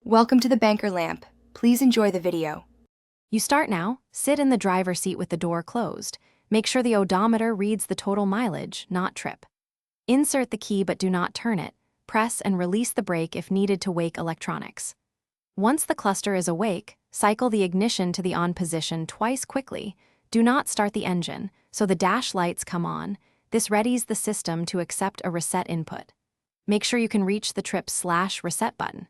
Welcome to the banker lamp. Please enjoy the video. You start now, sit in the driver's seat with the door closed. Make sure the odometer reads the total mileage, not trip. Insert the key but do not turn it. Press and release the brake if needed to wake electronics. Once the cluster is awake, cycle the ignition to the on position twice quickly. Do not start the engine, so the dash lights come on. This readies the system to accept a reset input. Make sure you can reach the trip/reset button.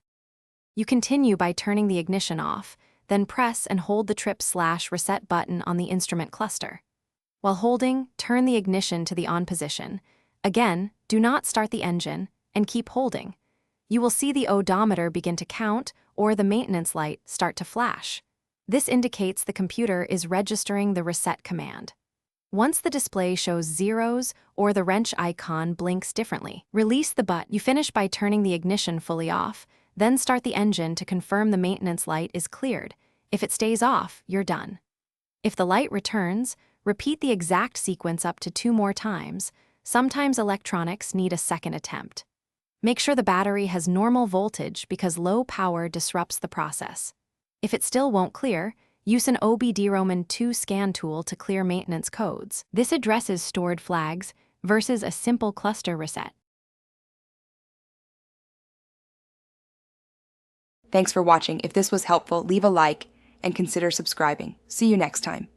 You continue by turning the ignition off, then press and hold the trip/reset button on the instrument cluster. While holding, turn the ignition to the on position. Again, do not start the engine, and keep holding. You will see the odometer begin to count or the maintenance light start to flash. This indicates the computer is registering the reset command. Once the display shows zeros or the wrench icon blinks differently, release the button. You finish by turning the ignition fully off, then start the engine to confirm the maintenance light is cleared. If it stays off, you're done. If the light returns, repeat the exact sequence up to 2 more times. Sometimes electronics need a second attempt. Make sure the battery has normal voltage because low power disrupts the process. If it still won't clear, use an OBDROMAN 2 scan tool to clear maintenance codes. This addresses stored flags versus a simple cluster reset. Thanks for watching. If this was helpful, leave a like and consider subscribing. See you next time.